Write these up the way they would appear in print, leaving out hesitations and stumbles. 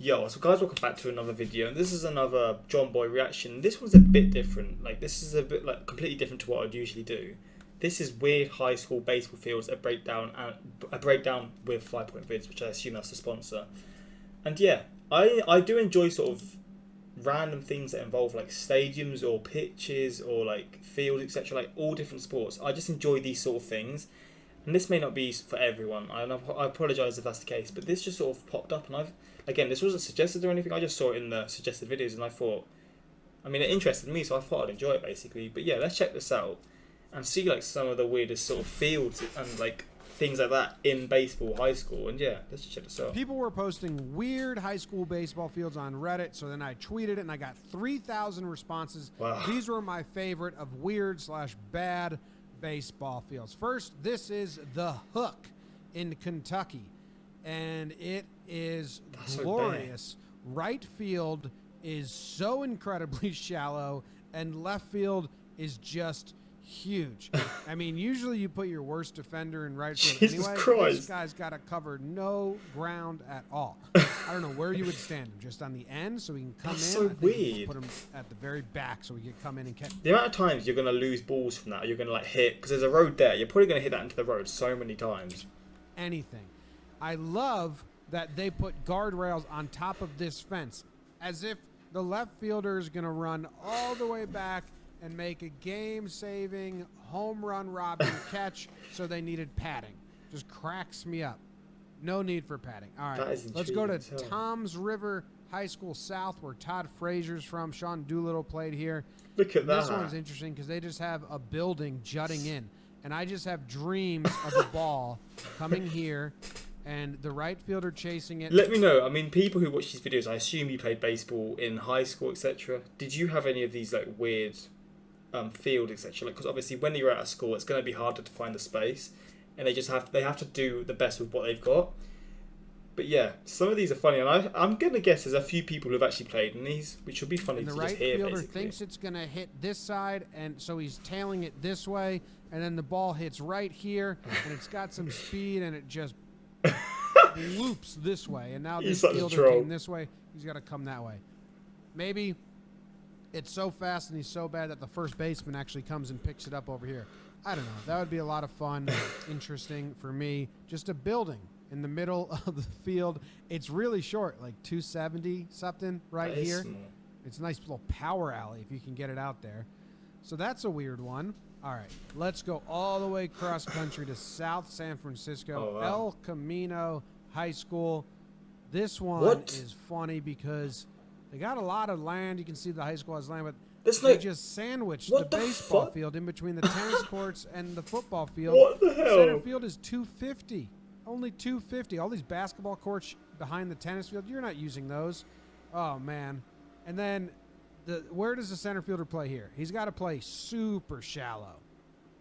Yo, so guys, welcome back to another video, and this is another John Boy reaction. This one's a bit different. Like, this is a bit like completely different to what I'd usually do. This is weird high school baseball fields, a breakdown with 5 Point Vids, which I assume that's the sponsor. And yeah, I do enjoy sort of random things that involve like stadiums or pitches or like fields, etc. Like all different sports. I just enjoy these sort of things. And this may not be for everyone. I apologise if that's the case, but this just sort of popped up, and this wasn't suggested or anything. I just saw it in the suggested videos, and I thought, I mean, it interested me, so I thought I'd enjoy it basically. But yeah, let's check this out and see like some of the weirdest sort of fields and like things like that in baseball, high school, and yeah, let's just check this out. People were posting weird high school baseball fields on Reddit, so then I tweeted it, and I got 3,000 responses. Wow. These were my favorite of weird/bad baseball fields. First, this is the Hook in Kentucky, and it is glorious. Right field is so incredibly shallow, and left field is just huge. I mean, usually you put your worst defender in right field Jesus anyway. Christ. This guy's got to cover no ground at all. I don't know where you would stand him, just on the end so he can come That's in. so I think you weird. just put him at the very back so he can come in and catch. The amount of times you're gonna lose balls from that, or you're gonna like hit, because there's a road there. You're probably gonna hit that into the road so many times. Anything. I love that they put guardrails on top of this fence, as if the left fielder is going to run all the way back and make a game-saving home run robbing catch, so they needed padding. Just cracks me up. No need for padding. All right, let's go to Toms River High School South, where Todd Frazier's from. Sean Doolittle played here. Look at that. This one's interesting because they just have a building jutting in, and I just have dreams of a ball coming here and the right fielder chasing it. Let me know. I mean, people who watch these videos, I assume you played baseball in high school, etc. Did you have any of these like weird field, etc.? Because obviously, when you're out of school, it's going to be harder to find the space, and they have to do the best with what they've got. But yeah, some of these are funny, and I'm gonna guess there's a few people who've actually played in these, which would be funny and to the just right hear. Fielder basically thinks it's gonna hit this side, and so he's tailing it this way, and then the ball hits right here, and it's got some speed, and it just loops this way, and now this fielder came this way. He's got to come that way. Maybe it's so fast and he's so bad that the first baseman actually comes and picks it up over here. I don't know. That would be a lot of fun, interesting for me. Just a building in the middle of the field. It's really short, like 270 something right here. Small. It's a nice little power alley if you can get it out there. So that's a weird one. All right, let's go all the way cross country to South San Francisco. Oh, wow. El Camino High School. This one is funny because they got a lot of land. You can see the high school has land, but they just sandwiched the baseball field in between the tennis courts and the football field. What the hell? Center field is 250. Only 250. All these basketball courts behind the tennis field, you're not using those. Oh, man. And then where does the center fielder play here? He's got to play super shallow.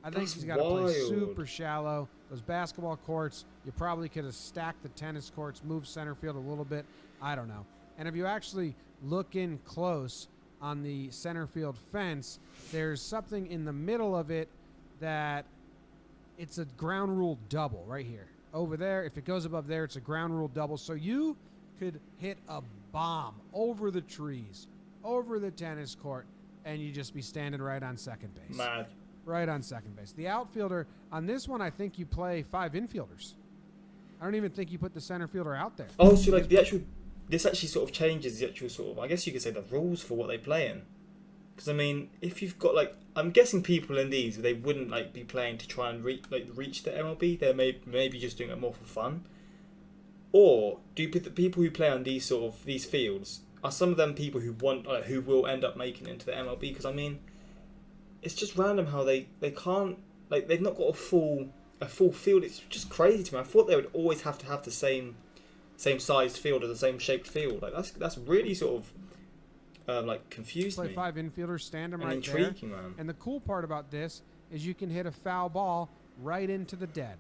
I think he's got to play super shallow. Those basketball courts, you probably could have stacked the tennis courts, moved center field a little bit. I don't know. And if you actually look in close on the center field fence, there's something in the middle of it that it's a ground rule double right here. Over there, if it goes above there, it's a ground rule double. So you could hit a bomb over the trees, over the tennis court, and you just be standing right on second base. Mad. Right on second base. The outfielder, on this one, I think you play 5 infielders. I don't even think you put the center fielder out there. Oh, so like this actually sort of changes the actual sort of, I guess you could say, the rules for what they play in. Because I mean, if you've got like, I'm guessing people in these, they wouldn't like be playing to try and reach the MLB. They're maybe just doing it more for fun. Or do you put the people who play on these fields, are some of them people who who will end up making it into the MLB? Because I mean, it's just random how they can't, like, they've not got a full field. It's just crazy to me. I thought they would always have to have the same sized field or the same shaped field. Like that's really sort of like confused me. Play 5 infielders, stand them right intriguing, there. Man. And the cool part about this is you can hit a foul ball right into the dead.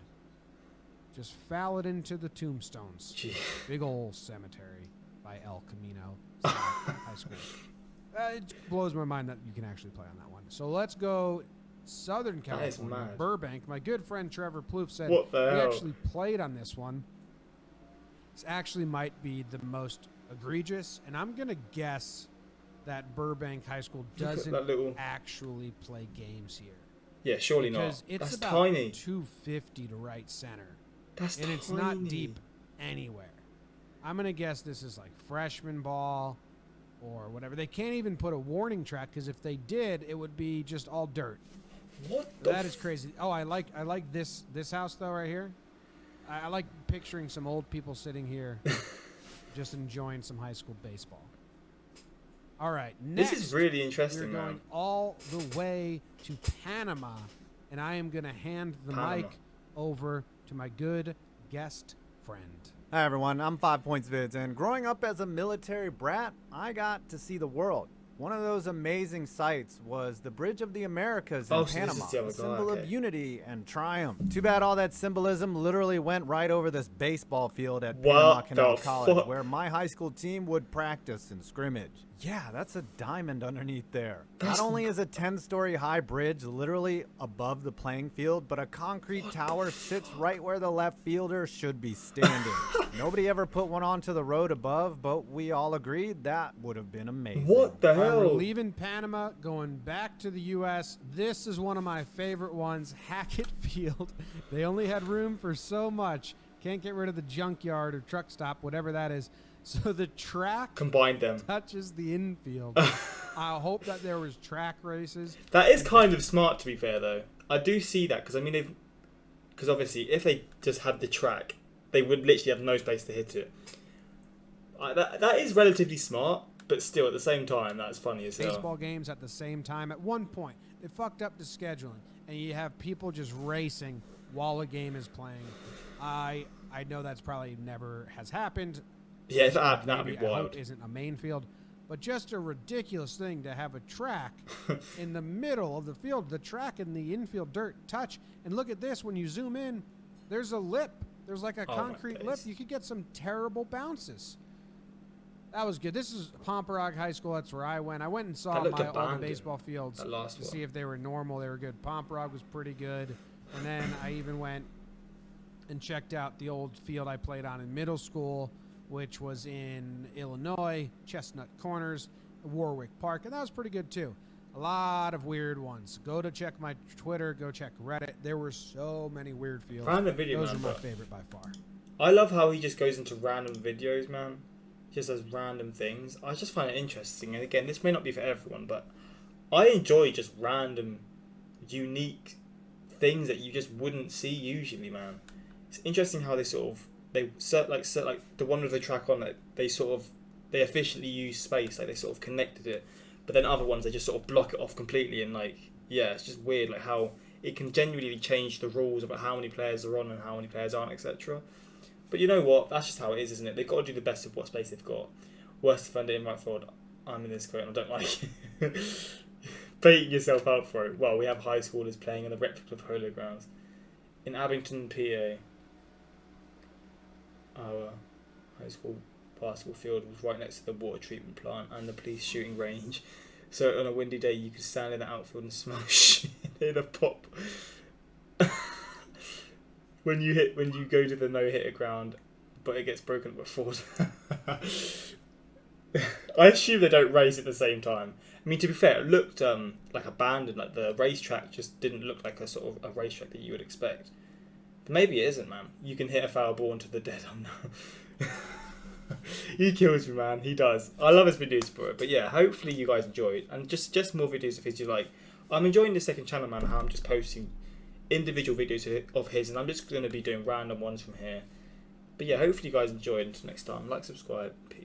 Just foul it into the tombstones. Gee. Big old cemetery by El Camino High School. It blows my mind that you can actually play on that one. So let's go Southern California, Burbank. My good friend Trevor Plouffe said he actually played on this one. This actually might be the most egregious. And I'm going to guess that Burbank High School Look at doesn't that little... actually play games here. Yeah, surely Because not. it's That's about tiny. 250 to right center. That's And tiny. it's not deep anywhere. I'm going to guess this is like freshman ball or whatever. They can't even put a warning track because if they did, it would be just all dirt. What the That is crazy. Oh, I like this house though right here. I like picturing some old people sitting here just enjoying some high school baseball. All right, next, This is really interesting, we're going man. all the way to Panama, and I am going to hand the Panama. mic over to my good guest friend. Hi everyone, I'm 5 Points Vids, and growing up as a military brat, I got to see the world. One of those amazing sights was the Bridge of the Americas in Oh, so this Panama, is the other a guy, symbol okay. of unity and triumph. Too bad all that symbolism literally went right over this baseball field at Panama What Canal the College, fuck? where my high school team would practice and scrimmage. Yeah, that's a diamond underneath there. That's- Not only is a 10-story high bridge literally above the playing field, but a concrete tower sits right where the left fielder should be standing. Nobody ever put one onto the road above, but we all agreed that would have been amazing. What the All right, we're hell? leaving Panama, going back to the U.S. This is one of my favorite ones, Hackett Field. They only had room for so much. Can't get rid of the junkyard or truck stop, whatever that is. So the track Combined them. touches the infield. I hope that there was track races. That is kind of smart, to be fair, though. I do see that because I mean, because obviously, if they just had the track, they would literally have no space to hit it. That is relatively smart, but still, at the same time, that's funny as hell. Baseball games at the same time. At one point, they fucked up the scheduling, and you have people just racing while a game is playing. I know that's probably never has happened. Yeah, if it happened, that'd be Maybe, I hope wild. isn't a main field, but just a ridiculous thing to have a track in the middle of the field. The track and the infield dirt touch, and look at this. When you zoom in, there's a lip. There's like a Oh, my concrete lip. days. You could get some terrible bounces. That was good. This is Pomperaug High School. That's where I went. I went and saw That looked all the abandoned, baseball fields that last to one. see if they were normal. They were good. Pomperaug was pretty good. And then I even went and checked out the old field I played on in middle school, which was in Illinois, Chestnut Corners, Warwick Park, and that was pretty good too. A lot of weird ones. Go to check my Twitter, go check Reddit. There were so many weird fields. Random video, Those man, are my but- favorite by far. I love how he just goes into random videos, man. He just does random things. I just find it interesting. And again, this may not be for everyone, but I enjoy just random, unique things that you just wouldn't see usually, man. It's interesting how they like the one with the track on it. They efficiently use space, like they sort of connected it. But then other ones they just sort of block it off completely, and like yeah, it's just weird, like how it can genuinely change the rules about how many players are on and how many players aren't, etc. But you know what? That's just how it is, isn't it? They've got to do the best of what space they've got. Worst defender in right forward. I'm in this quote and I don't like it. Baiting yourself out for it. Well, we have high schoolers playing in the replica polo grounds. In Abington, PA, our high school basketball field was right next to the water treatment plant and the police shooting range. So on a windy day, you could stand in the outfield and smell shit in a pop. When you go to the no-hitter ground, but it gets broken up before. I assume they don't race at the same time. I mean, to be fair, it looked like abandoned. Like the racetrack just didn't look like a sort of a racetrack that you would expect. But maybe it isn't, man. You can hit a foul ball into the dead end now. He kills me, man. He does. I love his videos for it. But yeah, hopefully you guys enjoyed, and just more videos of his you like. I'm enjoying the second channel, man. How I'm just posting individual videos of his, and I'm just going to be doing random ones from here. But yeah, hopefully you guys enjoyed. Until next time, like, subscribe, peace.